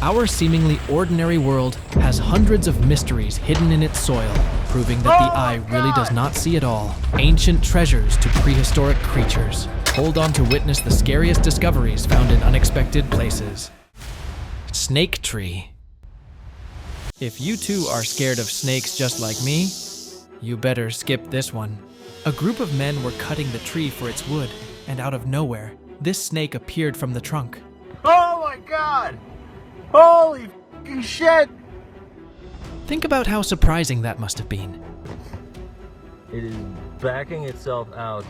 Our seemingly ordinary world has hundreds of mysteries hidden in its soil, proving that the eye really does not see it all. Ancient treasures to prehistoric creatures. Hold on to witness the scariest discoveries found in unexpected places. Snake tree. If you too are scared of snakes just like me, you better skip this one. A group of men were cutting the tree for its wood, and out of nowhere, this snake appeared from the trunk. Oh my god! Holy f***ing shit! Think about how surprising that must have been. It is backing itself out.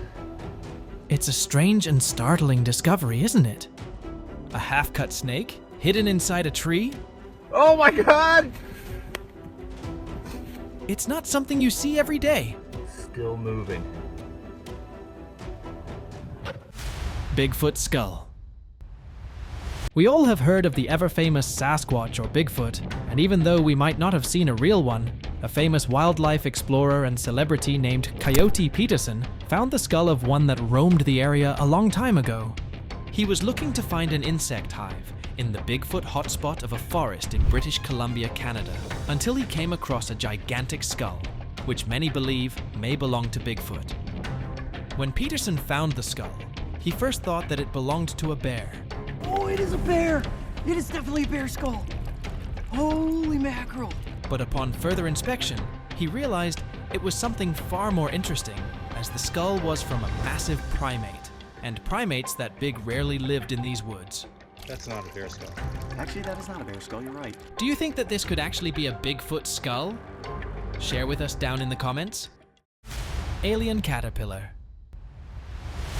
It's a strange and startling discovery, isn't it? A half-cut snake hidden inside a tree? Oh my god! It's not something you see every day. Still moving. Bigfoot skull. We all have heard of the ever-famous Sasquatch or Bigfoot, and even though we might not have seen a real one, a famous wildlife explorer and celebrity named Coyote Peterson found the skull of one that roamed the area a long time ago. He was looking to find an insect hive in the Bigfoot hotspot of a forest in British Columbia, Canada, until he came across a gigantic skull, which many believe may belong to Bigfoot. When Peterson found the skull, he first thought that it belonged to a bear. Oh, it is a bear! It is definitely a bear skull! Holy mackerel! But upon further inspection, he realized it was something far more interesting, as the skull was from a massive primate, and primates that big rarely lived in these woods. That's not a bear skull. Actually, that is not a bear skull, you're right. Do you think that this could actually be a Bigfoot skull? Share with us down in the comments. Alien caterpillar.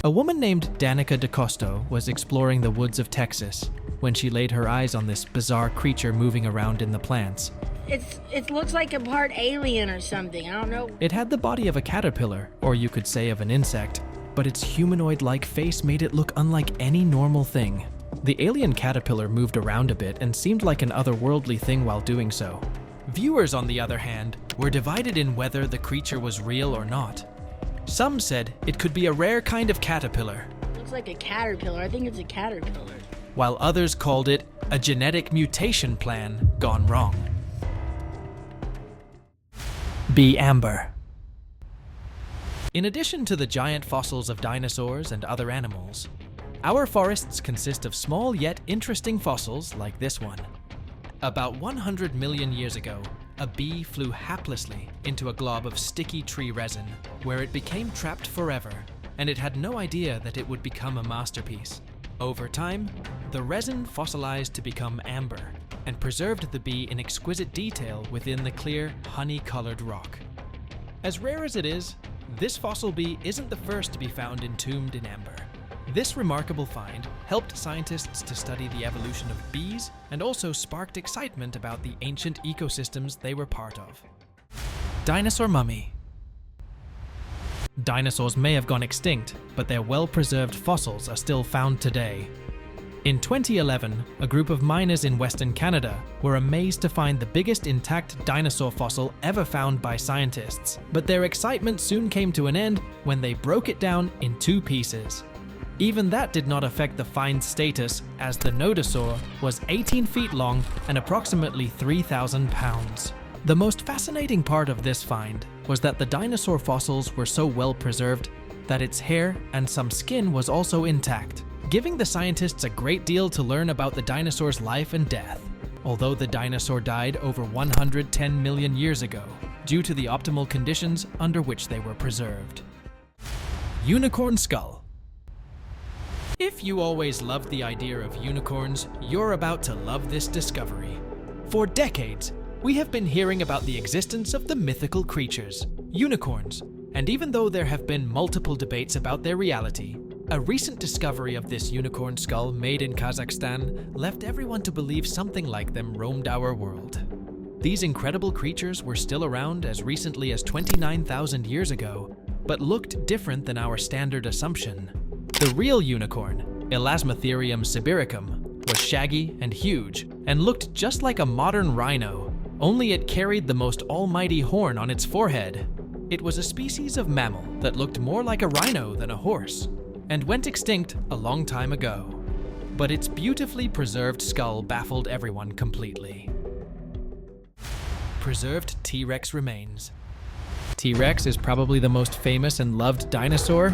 A woman named Danica DeCosto was exploring the woods of Texas when she laid her eyes on this bizarre creature moving around in the plants. It looks like a part alien or something, I don't know. It had the body of a caterpillar, or you could say of an insect, but its humanoid-like face made it look unlike any normal thing. The alien caterpillar moved around a bit and seemed like an otherworldly thing while doing so. Viewers, on the other hand, were divided in whether the creature was real or not. Some said it could be a rare kind of caterpillar, Looks like a caterpillar. I think it's a caterpillar. while others called it a genetic mutation plan gone wrong. B. amber. In addition to the giant fossils of dinosaurs and other animals, our forests consist of small yet interesting fossils like this one. About 100 million years ago, a bee flew haplessly into a glob of sticky tree resin, where it became trapped forever, and it had no idea that it would become a masterpiece. Over time, the resin fossilized to become amber, and preserved the bee in exquisite detail within the clear, honey-colored rock. As rare as it is, this fossil bee isn't the first to be found entombed in amber. This remarkable find helped scientists to study the evolution of bees and also sparked excitement about the ancient ecosystems they were part of. Dinosaur mummy. Dinosaurs may have gone extinct, but their well-preserved fossils are still found today. In 2011, a group of miners in Western Canada were amazed to find the biggest intact dinosaur fossil ever found by scientists, but their excitement soon came to an end when they broke it down in two pieces. Even that did not affect the find's status, as the nodosaur was 18 feet long and approximately 3,000 pounds. The most fascinating part of this find was that the dinosaur fossils were so well preserved that its hair and some skin was also intact, giving the scientists a great deal to learn about the dinosaur's life and death. Although the dinosaur died over 110 million years ago, due to the optimal conditions under which they were preserved. Unicorn skull. If you always loved the idea of unicorns, you're about to love this discovery. For decades, we have been hearing about the existence of the mythical creatures, unicorns, and even though there have been multiple debates about their reality, a recent discovery of this unicorn skull made in Kazakhstan left everyone to believe something like them roamed our world. These incredible creatures were still around as recently as 29,000 years ago, but looked different than our standard assumption. The real unicorn, Elasmotherium sibiricum, was shaggy and huge and looked just like a modern rhino, only it carried the most almighty horn on its forehead. It was a species of mammal that looked more like a rhino than a horse, and went extinct a long time ago. but its beautifully preserved skull baffled everyone completely. Preserved T-Rex remains. T-Rex is probably the most famous and loved dinosaur.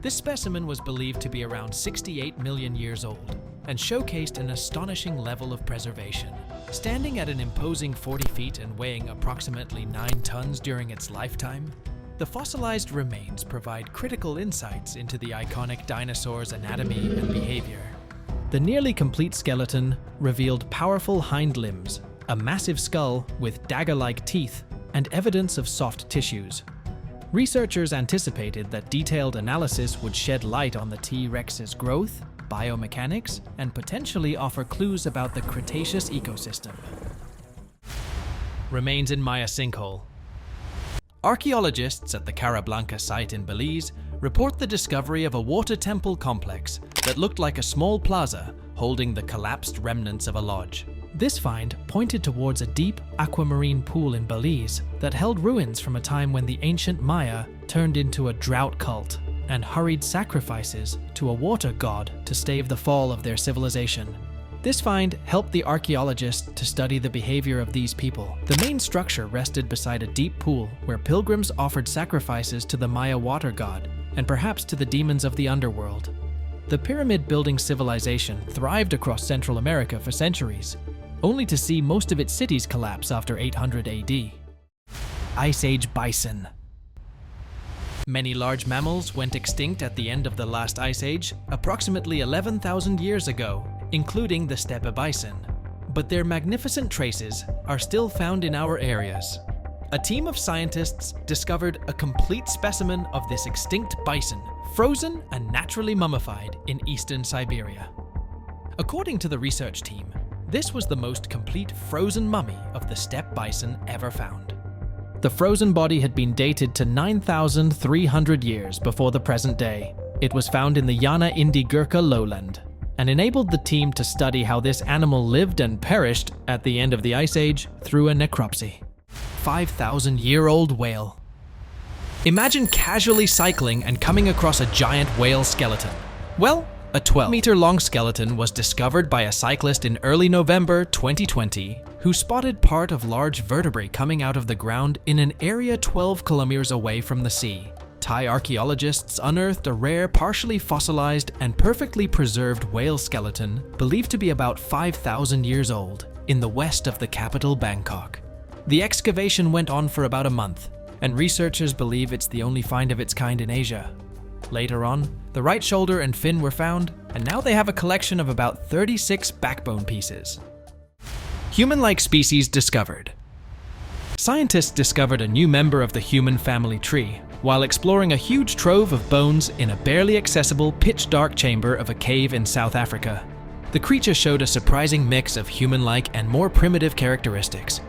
This specimen was believed to be around 68 million years old and showcased an astonishing level of preservation. Standing at an imposing 40 feet and weighing approximately 9 tons during its lifetime, the fossilized remains provide critical insights into the iconic dinosaur's anatomy and behavior. The nearly complete skeleton revealed powerful hind limbs, a massive skull with dagger-like teeth, and evidence of soft tissues. Researchers anticipated that detailed analysis would shed light on the T-Rex's growth, biomechanics, and potentially offer clues about the Cretaceous ecosystem. Remains in Maya sinkhole. Archaeologists at the Carablanca site in Belize report the discovery of a water temple complex that looked like a small plaza holding the collapsed remnants of a lodge. This find pointed towards a deep aquamarine pool in Belize that held ruins from a time when the ancient Maya turned into a drought cult and hurried sacrifices to a water god to stave the fall of their civilization. This find helped the archaeologists to study the behavior of these people. The main structure rested beside a deep pool where pilgrims offered sacrifices to the Maya water god and perhaps to the demons of the underworld. The pyramid-building civilization thrived across Central America for centuries, only to see most of its cities collapse after 800 AD. Ice Age bison. Many large mammals went extinct at the end of the last ice age, approximately 11,000 years ago, including the steppe bison. But their magnificent traces are still found in our areas. A team of scientists discovered a complete specimen of this extinct bison, frozen and naturally mummified in eastern Siberia. According to the research team, this was the most complete frozen mummy of the steppe bison ever found. The frozen body had been dated to 9,300 years before the present day. It was found in the Yana Indi Gurkha lowland and enabled the team to study how this animal lived and perished at the end of the Ice Age through a necropsy. 5,000-year-old whale. Imagine casually cycling and coming across a giant whale skeleton. Well, a 12-meter-long skeleton was discovered by a cyclist in early November 2020 who spotted part of large vertebrae coming out of the ground in an area 12 kilometers away from the sea. Thai archaeologists unearthed a rare, partially fossilized and perfectly preserved whale skeleton believed to be about 5,000 years old in the west of the capital, Bangkok. The excavation went on for about a month, and researchers believe it's the only find of its kind in Asia. Later on, the right shoulder and fin were found, and now they have a collection of about 36 backbone pieces. Human-like species discovered. Scientists discovered a new member of the human family tree while exploring a huge trove of bones in a barely accessible pitch-dark chamber of a cave in South Africa. The creature showed a surprising mix of human-like and more primitive characteristics,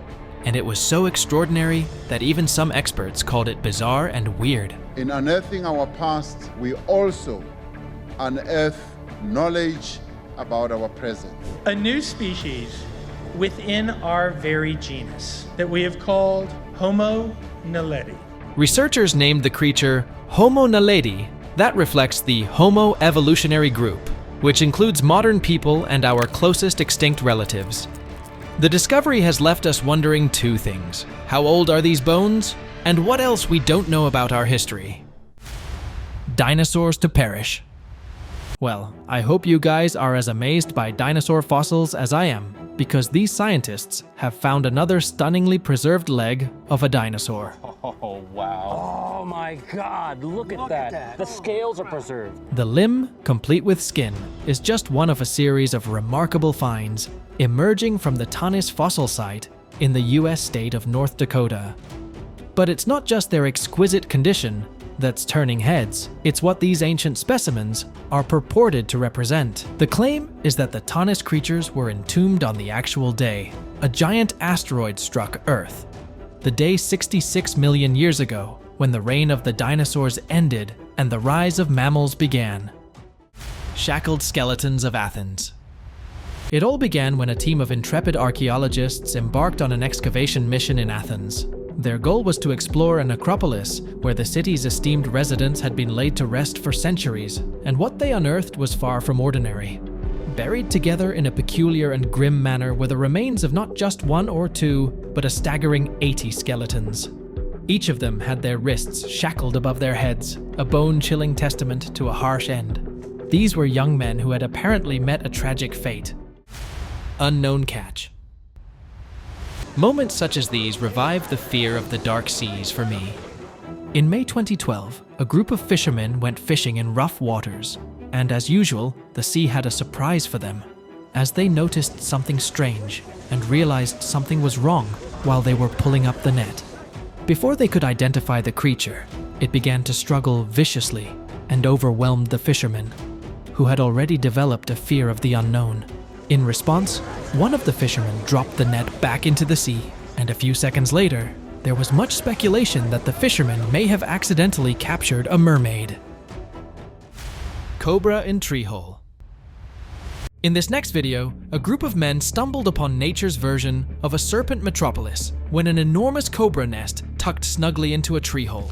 and it was so extraordinary that even some experts called it bizarre and weird. In unearthing our past, we also unearth knowledge about our present. A new species within our very genus that we have called Homo naledi. Researchers named the creature Homo naledi. That reflects the Homo evolutionary group, which includes modern people and our closest extinct relatives. The discovery has left us wondering two things. How old are these bones? And what else we don't know about our history? Dinosaurs to perish. Well, I hope you guys are as amazed by dinosaur fossils as I am, because these scientists have found another stunningly preserved leg of a dinosaur. Oh, wow. Oh my God, look at that. The scales are preserved. The limb, complete with skin, is just one of a series of remarkable finds emerging from the Tanis fossil site in the US state of North Dakota. But it's not just their exquisite condition that's turning heads, it's what these ancient specimens are purported to represent. The claim is that the Tanis creatures were entombed on the actual day. A giant asteroid struck Earth, the day 66 million years ago, when the reign of the dinosaurs ended and the rise of mammals began. Shackled skeletons of Athens. It all began when a team of intrepid archaeologists embarked on an excavation mission in Athens. Their goal was to explore an acropolis where the city's esteemed residents had been laid to rest for centuries, and what they unearthed was far from ordinary. Buried together in a peculiar and grim manner were the remains of not just one or two, but a staggering 80 skeletons. Each of them had their wrists shackled above their heads, a bone-chilling testament to a harsh end. These were young men who had apparently met a tragic fate. Unknown catch. Moments such as these revive the fear of the dark seas for me. In May 2012, a group of fishermen went fishing in rough waters, and as usual, the sea had a surprise for them, as they noticed something strange and realized something was wrong while they were pulling up the net. Before they could identify the creature, it began to struggle viciously and overwhelmed the fishermen, who had already developed a fear of the unknown. In response, one of the fishermen dropped the net back into the sea, and a few seconds later, there was much speculation that the fisherman may have accidentally captured a mermaid. Cobra in tree hole. In this next video, a group of men stumbled upon nature's version of a serpent metropolis when an enormous cobra nest tucked snugly into a tree hole.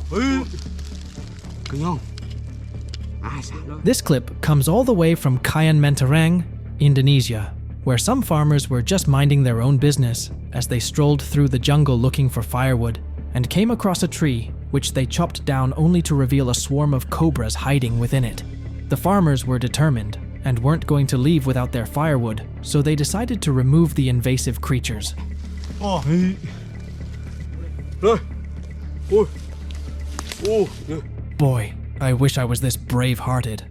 This clip comes all the way from Kayan Mentarang, Indonesia, where some farmers were just minding their own business as they strolled through the jungle looking for firewood and came across a tree which they chopped down only to reveal a swarm of cobras hiding within it. The farmers were determined and weren't going to leave without their firewood, so they decided to remove the invasive creatures. Boy, I wish I was this brave-hearted.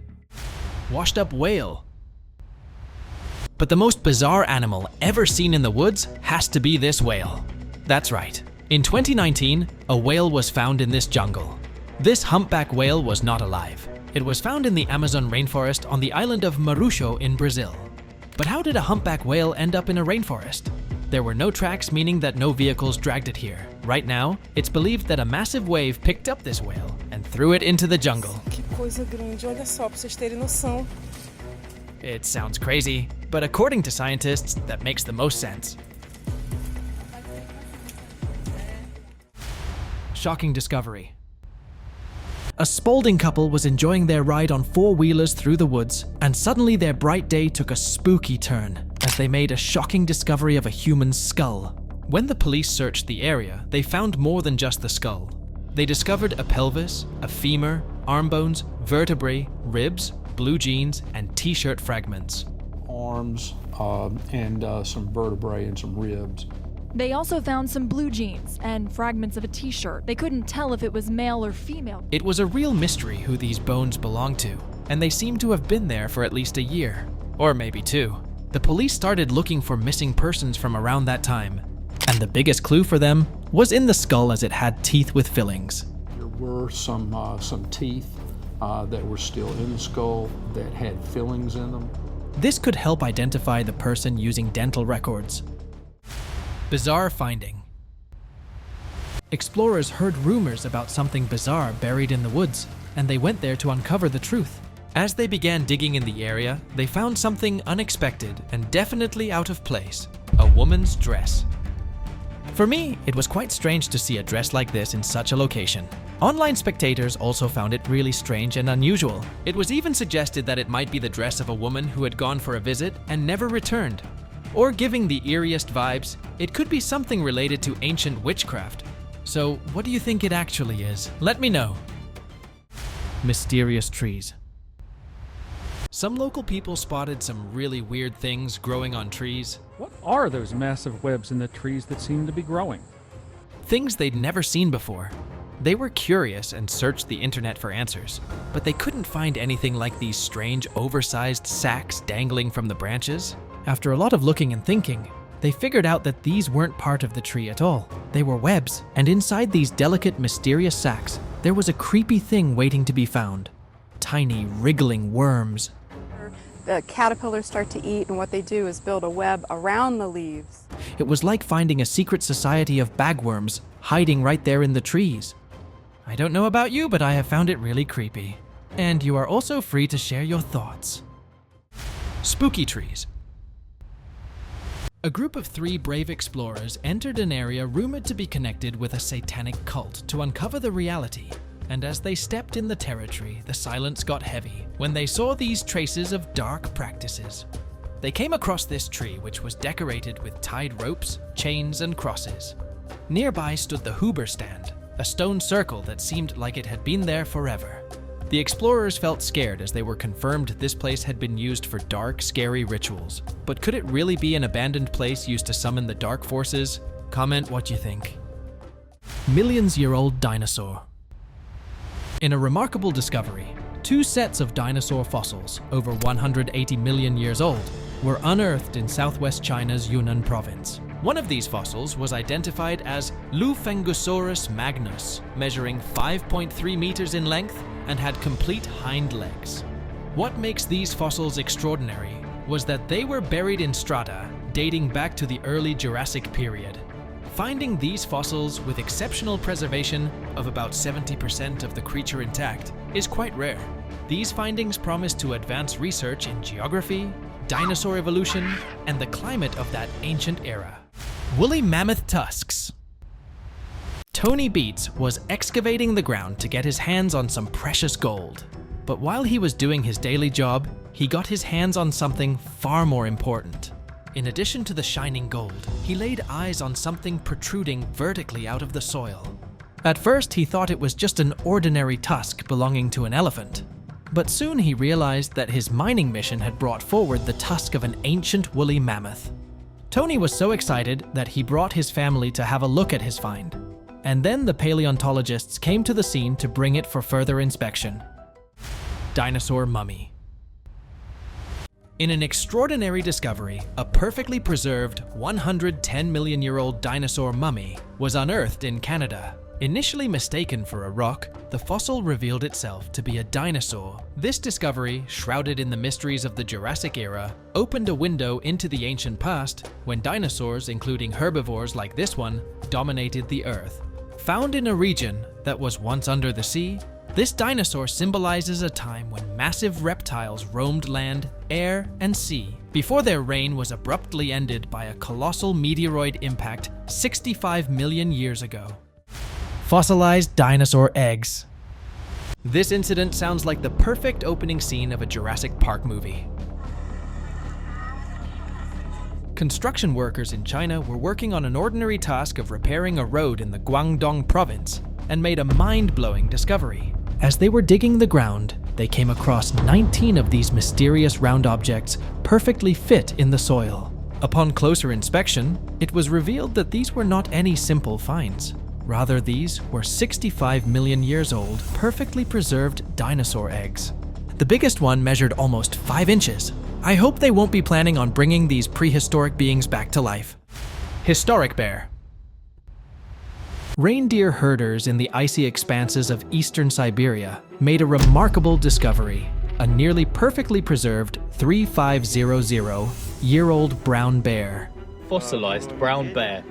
Washed up whale. But the most bizarre animal ever seen in the woods has to be this whale. That's right. In 2019, a whale was found in this jungle. This humpback whale was not alive. It was found in the Amazon rainforest on the island of Marusho in Brazil. But how did a humpback whale end up in a rainforest? There were no tracks, meaning that no vehicles dragged it here. Right now, it's believed that a massive wave picked up this whale and threw it into the jungle. Que coisa grande, olha só, pra vocês terem noção. It sounds crazy, but according to scientists, that makes the most sense. Shocking discovery. A Spalding couple was enjoying their ride on four-wheelers through the woods, and suddenly their bright day took a spooky turn as they made a shocking discovery of a human skull. When the police searched the area, they found more than just the skull. They discovered a pelvis, a femur, arm bones, vertebrae, ribs, blue jeans, and t-shirt fragments. Arms and some vertebrae and some ribs. They also found some blue jeans and fragments of a t-shirt. They couldn't tell if it was male or female. It was a real mystery who these bones belonged to, and they seemed to have been there for at least a year, or maybe two. The police started looking for missing persons from around that time, and the biggest clue for them was in the skull as it had teeth with fillings. There were some teeth that were still in the skull that had fillings in them. This could help identify the person using dental records. Bizarre finding. Explorers heard rumors about something bizarre buried in the woods, and they went there to uncover the truth. As they began digging in the area, they found something unexpected and definitely out of place: a woman's dress. For me, it was quite strange to see a dress like this in such a location. Online spectators also found it really strange and unusual. It was even suggested that it might be the dress of a woman who had gone for a visit and never returned. Or giving the eeriest vibes, it could be something related to ancient witchcraft. So, what do you think it actually is? Let me know. Mysterious trees. Some local people spotted some really weird things growing on trees. What are those massive webs in the trees that seem to be growing? Things they'd never seen before. They were curious and searched the internet for answers, but they couldn't find anything like these strange, oversized sacks dangling from the branches. After a lot of looking and thinking, they figured out that these weren't part of the tree at all. They were webs, and inside these delicate, mysterious sacks, there was a creepy thing waiting to be found. Tiny, wriggling worms. The caterpillars start to eat, and what they do is build a web around the leaves. It was like finding a secret society of bagworms hiding right there in the trees. I don't know about you, but I have found it really creepy. And you are also free to share your thoughts. Spooky trees. A group of 3 brave explorers entered an area rumored to be connected with a satanic cult to uncover the reality. And as they stepped in the territory, the silence got heavy when they saw these traces of dark practices. they came across this tree which was decorated with tied ropes, chains, and crosses. Nearby stood the Huber stand, a stone circle that seemed like it had been there forever. The explorers felt scared as they were confirmed this place had been used for dark, scary rituals. But could it really be an abandoned place used to summon the dark forces? Comment what you think. Millions-year-old dinosaur. In a remarkable discovery, 2 sets of dinosaur fossils, over 180 million years old, were unearthed in southwest China's Yunnan province. One of these fossils was identified as Lufengosaurus magnus, measuring 5.3 meters in length and had complete hind legs. What makes these fossils extraordinary was that they were buried in strata dating back to the early Jurassic period. Finding these fossils with exceptional preservation of about 70% of the creature intact is quite rare. These findings promise to advance research in geography, dinosaur evolution, and the climate of that ancient era. Woolly mammoth tusks. Tony Beats was excavating the ground to get his hands on some precious gold. But while he was doing his daily job, he got his hands on something far more important. In addition to the shining gold, he laid eyes on something protruding vertically out of the soil. At first, he thought it was just an ordinary tusk belonging to an elephant. But soon he realized that his mining mission had brought forward the tusk of an ancient woolly mammoth. Tony was so excited that he brought his family to have a look at his find. And then the paleontologists came to the scene to bring it for further inspection. Dinosaur mummy. In an extraordinary discovery, a perfectly preserved 110-million-year-old dinosaur mummy was unearthed in Canada. Initially mistaken for a rock, the fossil revealed itself to be a dinosaur. This discovery, shrouded in the mysteries of the Jurassic era, opened a window into the ancient past when dinosaurs, including herbivores like this one, dominated the Earth. Found in a region that was once under the sea, this dinosaur symbolizes a time when massive reptiles roamed land, air, and sea, before their reign was abruptly ended by a colossal meteoroid impact 65 million years ago. Fossilized dinosaur eggs. This incident sounds like the perfect opening scene of a Jurassic Park movie. Construction workers in China were working on an ordinary task of repairing a road in the Guangdong province and made a mind-blowing discovery. As they were digging the ground, they came across 19 of these mysterious round objects perfectly fit in the soil. Upon closer inspection, it was revealed that these were not any simple finds. Rather, these were 65 million years old, perfectly preserved dinosaur eggs. The biggest one measured almost 5 inches. I hope they won't be planning on bringing these prehistoric beings back to life. Historic bear. Reindeer herders in the icy expanses of eastern Siberia made a remarkable discovery: a nearly perfectly preserved 3500-year-old brown bear. Fossilized brown bear.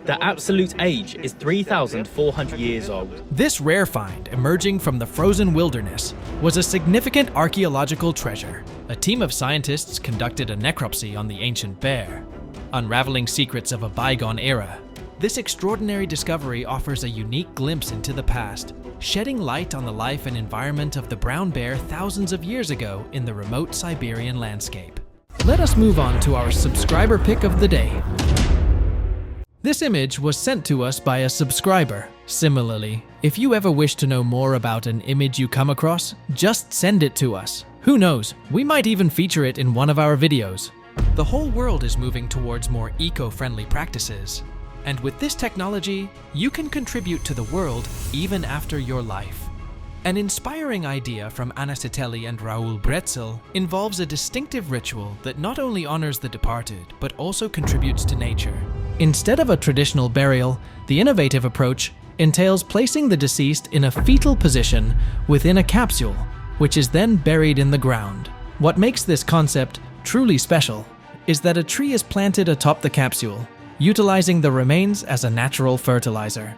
The absolute age is 3,400 years old. This rare find, emerging from the frozen wilderness, was a significant archaeological treasure. A team of scientists conducted a necropsy on the ancient bear, unraveling secrets of a bygone era. This extraordinary discovery offers a unique glimpse into the past, shedding light on the life and environment of the brown bear thousands of years ago in the remote Siberian landscape. Let us move on to our subscriber pick of the day. This image was sent to us by a subscriber. Similarly, if you ever wish to know more about an image you come across, just send it to us. Who knows, we might even feature it in one of our videos. The whole world is moving towards more eco-friendly practices. And with this technology, you can contribute to the world even after your life. An inspiring idea from Anna Citelli and Raoul Bretzel involves a distinctive ritual that not only honors the departed, but also contributes to nature. Instead of a traditional burial, the innovative approach entails placing the deceased in a fetal position within a capsule, which is then buried in the ground. What makes this concept truly special is that a tree is planted atop the capsule, utilizing the remains as a natural fertilizer.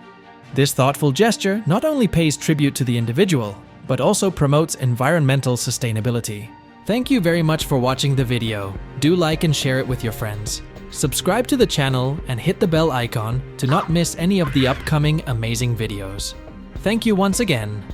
This thoughtful gesture not only pays tribute to the individual, but also promotes environmental sustainability. Thank you very much for watching the video. Do like and share it with your friends. Subscribe to the channel and hit the bell icon to not miss any of the upcoming amazing videos. Thank you once again.